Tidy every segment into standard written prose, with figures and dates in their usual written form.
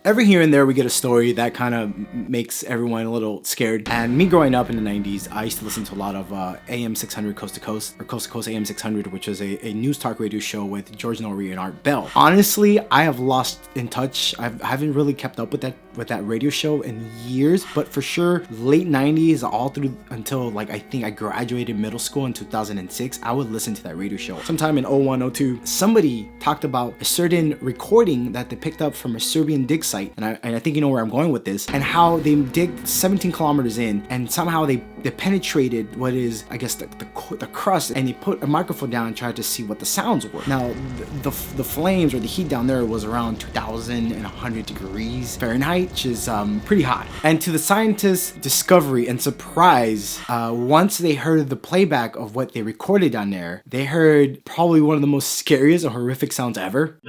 Every here and there we get a story that kind of makes everyone a little scared. And me growing up in the 90s, I used to listen to a lot of AM 600 Coast to Coast, or Coast to Coast AM 600, which was a news talk radio show with George Norrie and Art Bell. Honestly, I have lost in touch. I haven't really kept up with that radio show in years, but for sure, late 90s all through until like I think I graduated middle school in 2006, I would listen to that radio show. Sometime in 01, 02, somebody talked about a certain recording that they picked up from a Serbian dig site, and I think you know where I'm going with this, and how they dig 17 kilometers in, and somehow they penetrated what is, I guess, the crust, and they put a microphone down and tried to see what the sounds were. Now, the flames or the heat down there was around 2,100 degrees Fahrenheit, which is pretty hot. And to the scientists' discovery and surprise, once they heard the playback of what they recorded down there, they heard probably one of the most scariest and horrific sounds ever.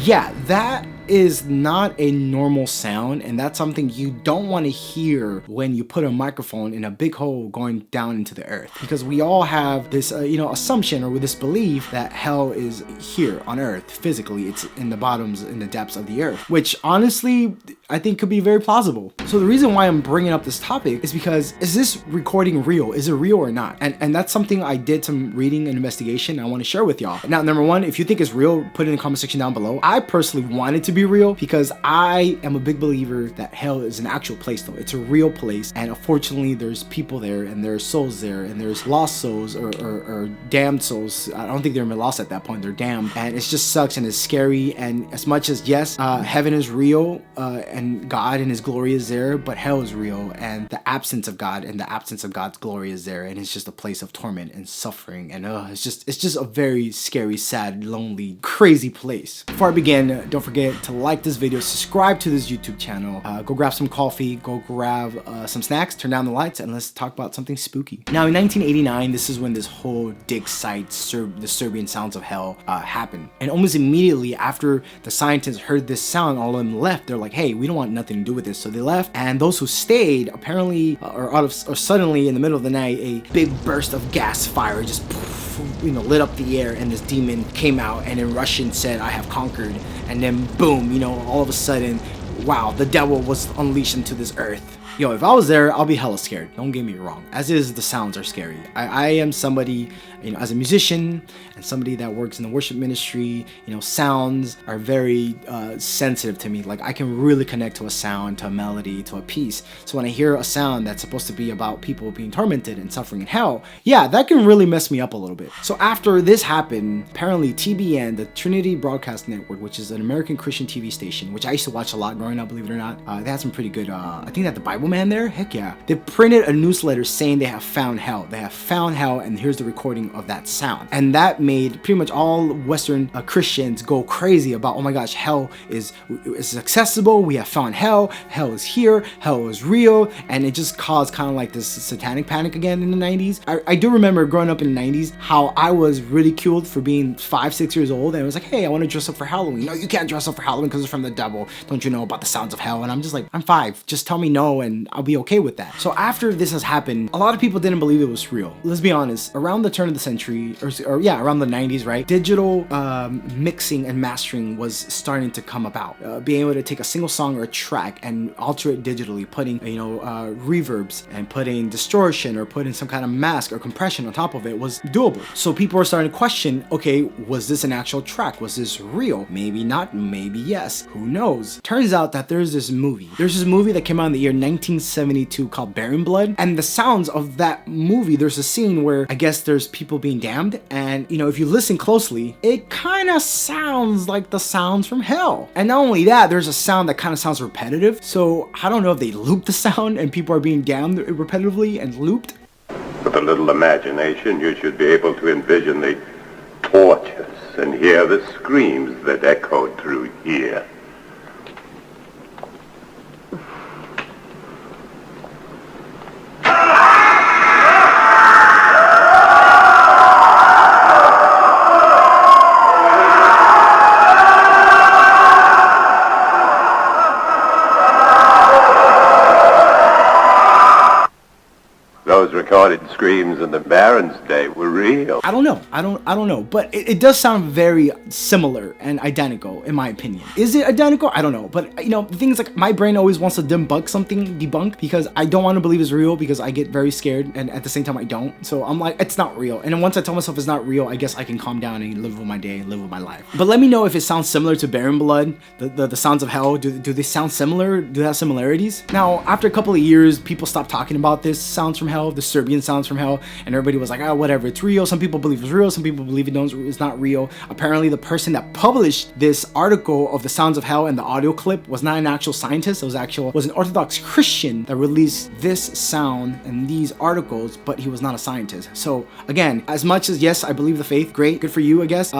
Yeah, that is not a normal sound, and that's something you don't want to hear when you put a microphone in a big hole going down into the earth, because we all have this assumption or this belief that hell is here on earth physically. It's in the depths of the earth, which honestly I think could be very plausible. So the reason why I'm bringing up this topic is because, is this recording real? Is it real or not? And that's something I did some reading and investigation I want to share with y'all. Now, number one, if you think it's real, put it in the comment section down below. I personally want it to be real because I am a big believer that hell is an actual place though. It's a real place, and unfortunately there's people there, and there's souls there, and there's lost souls or damned souls. I don't think they're even lost at that point, they're damned, and it just sucks and it's scary. And as much as yes, heaven is real, and God and his glory is there, but hell is real, and the absence of God and the absence of God's glory is there, and it's just a place of torment and suffering, and it's just a very scary, sad, lonely, crazy place. Before I begin, don't forget to like this video, subscribe to this YouTube channel, go grab some coffee, go grab some snacks, turn down the lights, and let's talk about something spooky. Now, in 1989, this is when this whole dig site, the Serbian sounds of hell, happened, and almost immediately after the scientists heard this sound, all of them left. They're like, hey, we don't want nothing to do with this, so they left. And those who stayed, apparently, or suddenly in the middle of the night, a big burst of gas fire just lit up the air, and this demon came out and in Russian said, I have conquered. And then boom, all of a sudden, wow, the devil was unleashed into this earth. Yo, if I was there, I'll be hella scared. Don't get me wrong. As is, the sounds are scary. I am somebody, as a musician and somebody that works in the worship ministry, sounds are very sensitive to me. Like, I can really connect to a sound, to a melody, to a piece. So when I hear a sound that's supposed to be about people being tormented and suffering in hell, yeah, that can really mess me up a little bit. So after this happened, apparently TBN, the Trinity Broadcast Network, which is an American Christian TV station, which I used to watch a lot growing up, believe it or not, they had some pretty good, I think that the Bible Man there, heck yeah, they printed a newsletter saying they have found hell. They have found hell, and here's the recording of that sound. And that made pretty much all Western Christians go crazy about, oh my gosh, hell is accessible. We have found hell. Hell is here. Hell is real. And it just caused kind of like this satanic panic again in the 90s. I do remember growing up in the 90s how I was ridiculed for being 5-6 years old, and it was like, hey, I want to dress up for Halloween. No, you can't dress up for Halloween because it's from the devil. Don't you know about the sounds of hell? And I'm just like, I'm 5. Just tell me no, and I'll be okay with that. So after this has happened, a lot of people didn't believe it was real. Let's be honest, around the turn of the century, around the 90s, right? Digital mixing and mastering was starting to come about. Being able to take a single song or a track and alter it digitally, putting, reverbs and putting distortion or putting some kind of mask or compression on top of it was doable. So people are starting to question, okay, was this an actual track? Was this real? Maybe not, maybe yes. Who knows? Turns out that there's this movie that came out in the year 1972 called Bearing Blood, and the sounds of that movie, there's a scene where I guess there's people being damned, and if you listen closely, it kind of sounds like the sounds from hell. And not only that, there's a sound that kind of sounds repetitive. So I don't know if they looped the sound and people are being damned repetitively and looped. With a little imagination, you should be able to envision the torches and hear the screams that echoed through here. recorded screams in the Baron's day were real. I don't know. I don't know. But it does sound very similar and identical, in my opinion. Is it identical? I don't know. But, you know, the thing is, like, my brain always wants to debunk, because I don't want to believe it's real, because I get very scared, and at the same time I don't. So I'm like, it's not real. And then once I tell myself it's not real, I guess I can calm down and live with my day, live with my life. But let me know if it sounds similar to Baron Blood, the sounds of hell. Do they sound similar? Do they have similarities? Now, after a couple of years, people stopped talking about this sounds from hell, the Serbian sounds from hell, and everybody was like, oh, whatever, it's real. Some people believe it's real, some people believe it's not real. Apparently, the person that published this article of the sounds of hell and the audio clip was not an actual scientist. It was an Orthodox Christian that released this sound and these articles, but he was not a scientist. So again, as much as, yes, I believe the faith, great, good for you, I guess.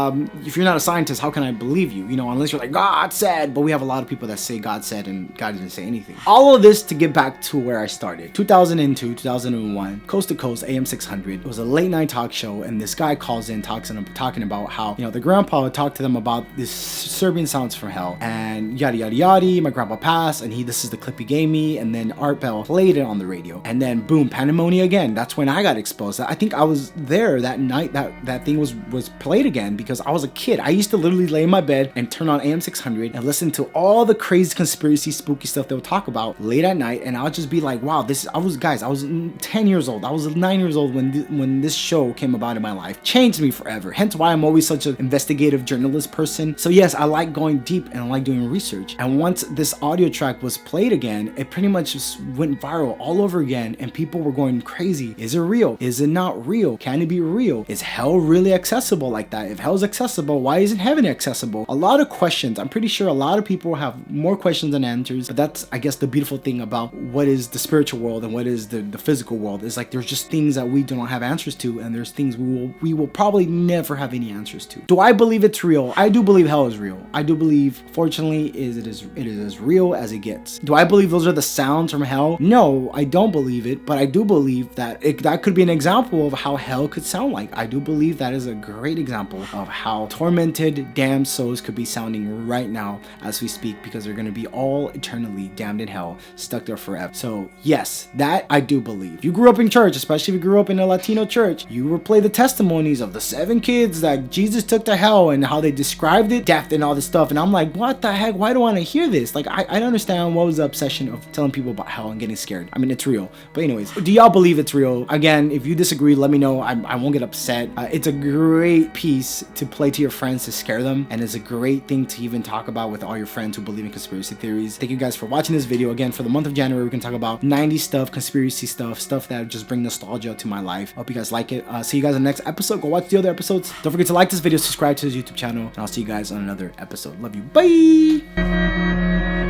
If you're not a scientist, how can I believe you? You know, unless you're like, God said. But we have a lot of people that say God said and God didn't say anything. All of this to get back to where I started. 2002, 2001, Coast to Coast, AM 600. It was a late night talk show, and this guy calls in, talking about how, you know, the grandpa talked to them about this Serbian sounds from hell, and yada yada yada. My grandpa passed, and this is the clip he gave me, and then Art Bell played it on the radio, and then boom, pandemonium again. That's when I got exposed. I think I was there that night that thing was played again, because I was a kid. I used to literally lay in my bed and turn on AM 600 and listen to all the crazy conspiracy spooky stuff they would talk about late at night, and I'll just be like, wow, I was 10 years old. I was 9 years old when this show came about in my life. Changed me forever. Hence why I'm always such an investigative journalist person. So yes, I like going deep and I like doing research. And once this audio track was played again, it pretty much just went viral all over again, and people were going crazy. Is it real? Is it not real? Can it be real? Is hell really accessible like that? If hell's accessible, why isn't heaven accessible? A lot of questions. I'm pretty sure a lot of people have more questions than answers, but that's, I guess, the beautiful thing about what is the spiritual world and what is the physical world. Is like there's just things that we do not have answers to, and there's things we will probably never have any answers to. Do I believe it's real? I do believe hell is real. I do believe, fortunately, it is as real as it gets. Do I believe those are the sounds from hell? No, I don't believe it, but I do believe that that could be an example of how hell could sound like. I do believe that is a great example of how tormented, damned souls could be sounding right now as we speak, because they're going to be all eternally damned in hell, stuck there forever. So yes, that I do believe. If you grew up in church, especially if you grew up in a Latino church, you will play the testimonies of the 7 kids that Jesus took to hell and how they described it, death and all this stuff. And I'm like, what the heck? Why do I want to hear this? Like, I don't understand what was the obsession of telling people about hell and getting scared. I mean, it's real. But anyways, do y'all believe it's real? Again, if you disagree, let me know. I won't get upset. It's a great piece to play to your friends to scare them, and it's a great thing to even talk about with all your friends who believe in conspiracy theories. Thank you guys for watching this video. Again, for the month of January, we can talk about 90s stuff, conspiracy stuff that just bring nostalgia to my life. Hope you guys like it. See you guys in the next episode. Go watch the other episodes. Don't forget to like this video, subscribe to his YouTube channel, and I'll see you guys on another episode. Love you. Bye.